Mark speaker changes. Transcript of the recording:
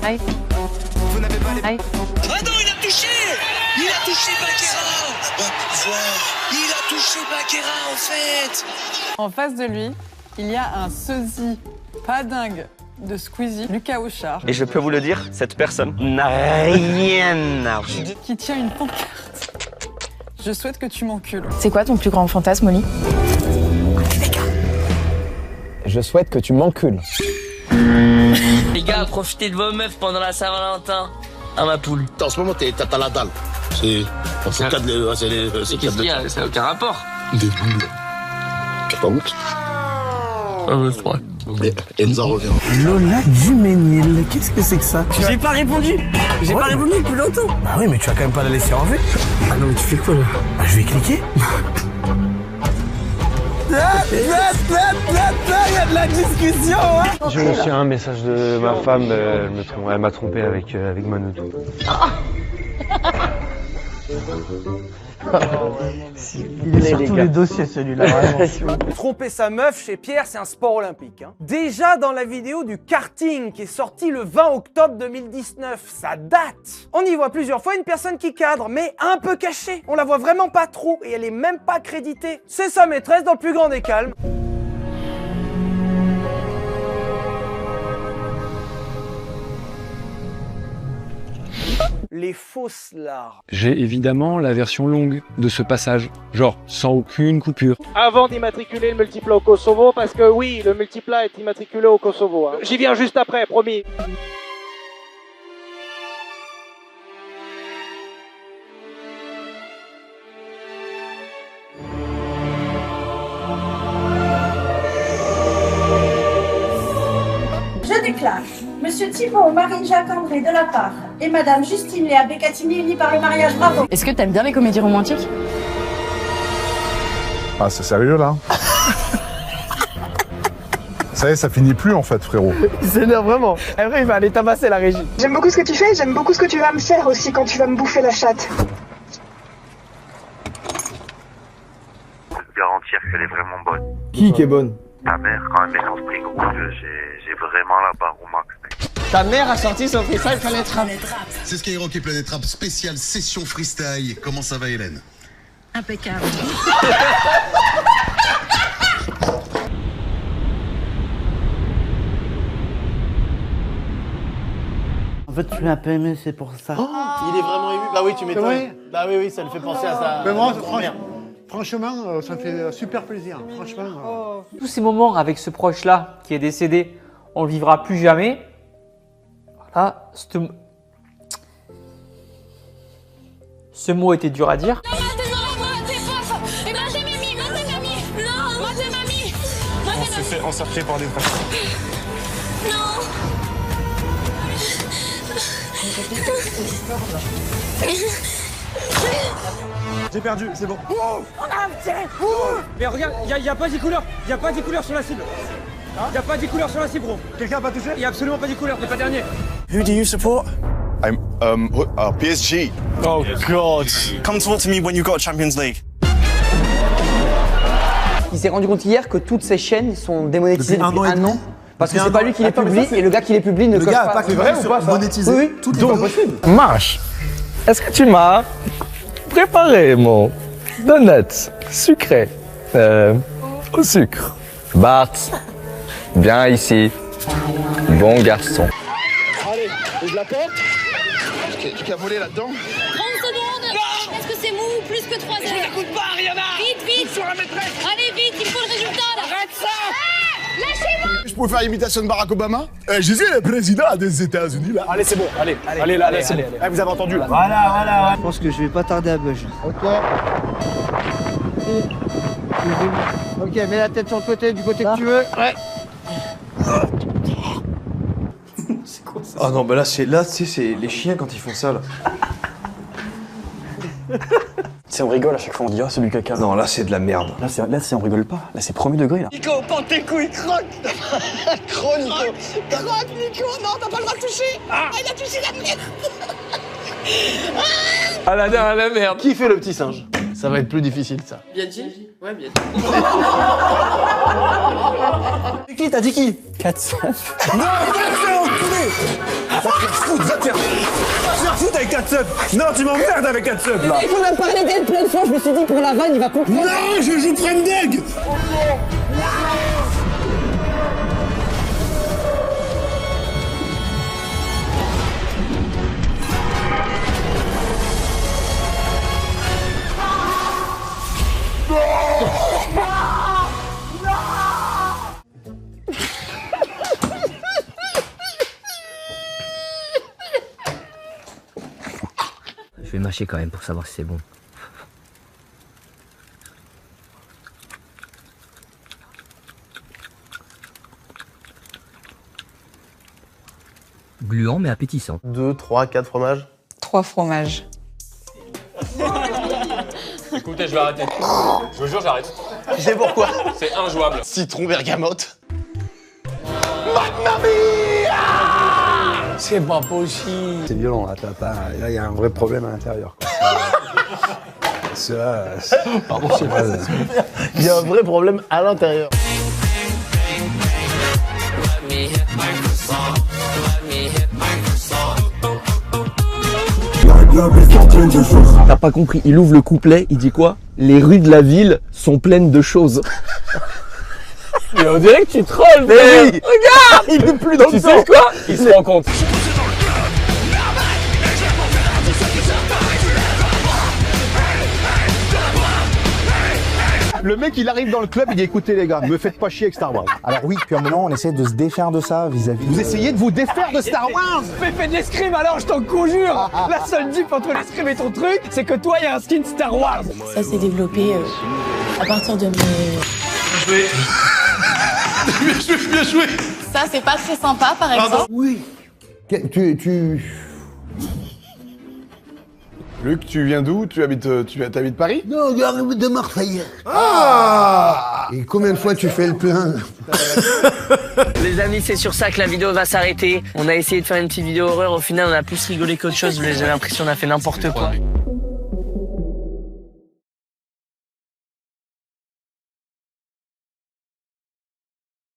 Speaker 1: Aïe.
Speaker 2: Vous n'avez pas les...
Speaker 1: Aïe.
Speaker 3: Ah non, il a touché! Il a touché Baquera! Il a touché Baquera, en fait!
Speaker 4: En face de lui, il y a un sosie pas dingue de Squeezie, Lucas Auchard,
Speaker 5: Et je peux vous le dire, cette personne n'a rien à voir.
Speaker 4: qui tient une pancarte. Je souhaite que tu m'encules.
Speaker 6: C'est quoi ton plus grand fantasme, Molly?
Speaker 7: Je souhaite que tu m'encules.
Speaker 3: Les gars, profitez de vos meufs pendant la Saint-Valentin. À ma poule.
Speaker 8: En ce moment, t'as la dalle. C'est quatre
Speaker 3: Qu'est-ce qu'il y a? Ça n'a aucun rapport.
Speaker 8: des boules. T'as pas honte?
Speaker 3: C'est vrai.
Speaker 8: Et Enza revient.
Speaker 7: Lola Duménil, qu'est-ce que c'est que ça?
Speaker 3: J'ai pas répondu. J'ai pas répondu depuis longtemps.
Speaker 7: Bah oui, mais tu vas quand même pas la laisser en vue.
Speaker 3: Ah non, mais tu fais quoi là?
Speaker 7: Bah je vais cliquer. Il y a de la discussion, hein.
Speaker 9: J'ai reçu un message de ma femme, elle m'a trompé avec Manodou.
Speaker 7: Il est sur tous les dossiers celui-là, vraiment.
Speaker 10: Tromper sa meuf chez Pierre, c'est un sport olympique. Hein. Déjà dans la vidéo du karting qui est sortie le 20 octobre 2019, ça date. On y voit plusieurs fois une personne qui cadre, mais un peu cachée. On la voit vraiment pas trop et elle est même pas créditée. C'est sa maîtresse dans le plus grand des calmes. Les fausses larmes.
Speaker 9: J'ai évidemment la version longue de ce passage, genre sans aucune coupure.
Speaker 10: Avant d'immatriculer le multiplat au Kosovo, parce que oui, le multiplat est immatriculé au Kosovo. Hein. J'y viens juste après, promis.
Speaker 11: Je déclare Monsieur Thibault, Marine-Jacques André de la part et Madame Justine Léa Beccatini unis par le mariage, bravo.
Speaker 6: Est-ce que t'aimes bien les comédies romantiques?
Speaker 12: Ah, c'est sérieux là? Ça y est, ça finit plus en fait, frérot.
Speaker 7: Il s'énerve vraiment. Après, il va aller tabasser la régie.
Speaker 11: J'aime beaucoup ce que tu fais, j'aime beaucoup ce que tu vas me faire aussi quand tu vas me bouffer la chatte.
Speaker 13: Je peux te garantir qu'elle est vraiment bonne.
Speaker 7: Qui est bonne?
Speaker 13: Ta mère, quand elle met son spring rouge, j'ai vraiment la barre au max, mec.
Speaker 7: Ta mère a sorti son freestyle Planet Rap.
Speaker 8: C'est Skyrock et Planet Rap spécial session freestyle. Comment ça va, Hélène?
Speaker 11: Impeccable.
Speaker 7: En fait, tu l'as pas aimé, c'est pour ça.
Speaker 10: Il est vraiment ému. Bah oui, tu m'étonnes. Bah oui, ça le fait penser à ça.
Speaker 7: Mais moi, franchement, ça me fait super plaisir. Franchement.
Speaker 10: Tous ces moments avec ce proche-là qui est décédé, on le vivra plus jamais. Voilà, ce mot était dur à dire.
Speaker 2: On s'est fait par des vrais. J'ai perdu, c'est bon.
Speaker 10: Mais regarde, y a pas 10 couleurs. Y a pas 10 couleurs sur la cible. Y a pas 10 couleurs sur la cible, gros.
Speaker 2: Quelqu'un a pas touché?
Speaker 10: Y a absolument pas 10 couleurs, t'es pas dernier.
Speaker 2: Who do you support?
Speaker 12: I'm, PSG.
Speaker 2: Oh God. Come talk to me when you got Champions League.
Speaker 10: Il s'est rendu compte hier que toutes ces chaînes sont démonétisées depuis un an. Parce que c'est pas lui qui les publie et le gars qui les publie ne coche pas.
Speaker 7: C'est vrai ou pas ça?
Speaker 8: Monétisé.
Speaker 10: Oui,
Speaker 8: Toutes les
Speaker 7: Donc,
Speaker 8: vidéos.
Speaker 7: Marche, est-ce que tu m'as préparé mon donut sucré au sucre? Bart, viens ici. Bon garçon.
Speaker 8: Allez, je la porte. Qui a volé là-dedans?
Speaker 11: 30 secondes. Est-ce que c'est mou ou plus que 3 heures?
Speaker 3: Je t'écoute pas, Rihanna!
Speaker 11: Vite
Speaker 3: Sur la maîtresse!
Speaker 11: Allez vite, il faut le résultat là.
Speaker 3: Arrête ça!
Speaker 11: Lâchez-moi.
Speaker 8: Je peux faire l'imitation de Barack Obama? Je suis le président des États-Unis là.
Speaker 2: Allez, c'est bon, allez, là, c'est bon. Vous avez entendu là.
Speaker 7: Voilà. Je pense que je vais pas tarder à bouger. Ok. Ok, mets la tête sur le côté, du côté que tu veux. Ouais.
Speaker 2: C'est quoi ça? Ah non, bah là, tu sais, c'est les chiens quand ils font ça là.
Speaker 9: C'est on rigole à chaque fois, on dit ah c'est du caca.
Speaker 2: Non, là, c'est de la merde.
Speaker 9: Là, on rigole pas. Là, c'est premier degré là.
Speaker 3: Nico, pente tes couilles, croque! Croque, Nico! Croque, Nico! Non, t'as pas le droit de toucher! Ah, il a touché la merde!
Speaker 2: Ah la merde! Qui fait le petit singe? Ça va être plus difficile ça.
Speaker 3: Bianchi? Ouais, Bianchi.
Speaker 7: Qui t'as dit qui? 400. Non, enculé.
Speaker 2: Va te faire foutre avec 4 subs. Non, tu m'emmerdes avec 4 subs là.
Speaker 3: On a parlé d'elle plein de fois, je me suis dit pour la vanne, il va comprendre.
Speaker 7: Non, je joue Prendeg.
Speaker 1: Je vais mâcher quand même pour savoir si c'est bon. Gluant mais appétissant.
Speaker 2: 2, 3, 4 fromages.
Speaker 4: 3 fromages.
Speaker 9: Écoutez, je vais arrêter. Je vous jure, j'arrête.
Speaker 2: Tu sais pourquoi?
Speaker 9: C'est injouable.
Speaker 2: Citron bergamote. Mamma mia!
Speaker 3: C'est pas possible.
Speaker 7: C'est violent là, là il y a un vrai problème à l'intérieur.
Speaker 2: Pardon, il y a un vrai problème à l'intérieur.
Speaker 5: T'as pas compris, il ouvre le couplet, il dit quoi? Les rues de la ville sont pleines de choses.
Speaker 9: Mais on dirait que tu trolles,
Speaker 2: Mais
Speaker 9: frère.
Speaker 2: oui.
Speaker 9: Regarde,
Speaker 2: Il est plus dans
Speaker 9: tu
Speaker 2: le
Speaker 9: sais
Speaker 2: temps.
Speaker 9: quoi? Il se rend compte.
Speaker 7: Le mec, il arrive dans le club, il dit écoutez les gars, me faites pas chier avec Star Wars.
Speaker 14: Alors oui, puis à un moment, on essaie de se défaire de ça vis-à-vis.
Speaker 7: Vous essayez de vous défaire de Star Wars.
Speaker 3: Fais de l'escrime alors, je t'en conjure. La seule diff entre l'escrime et ton truc, c'est que toi, il y a un skin Star Wars.
Speaker 6: Ça s'est développé à partir de mes...
Speaker 2: Bien joué.
Speaker 6: Ça, c'est pas très sympa, par exemple.
Speaker 7: Oui.
Speaker 12: Luc, tu viens d'où? Tu habites Paris?
Speaker 7: Non, j'arrive de Marseille. Ah. Et combien de fois tu fais le plein?
Speaker 1: Les amis, c'est sur ça que la vidéo va s'arrêter. On a essayé de faire une petite vidéo horreur, au final on a plus rigolé qu'autre chose, j'ai l'impression qu'on a fait n'importe quoi.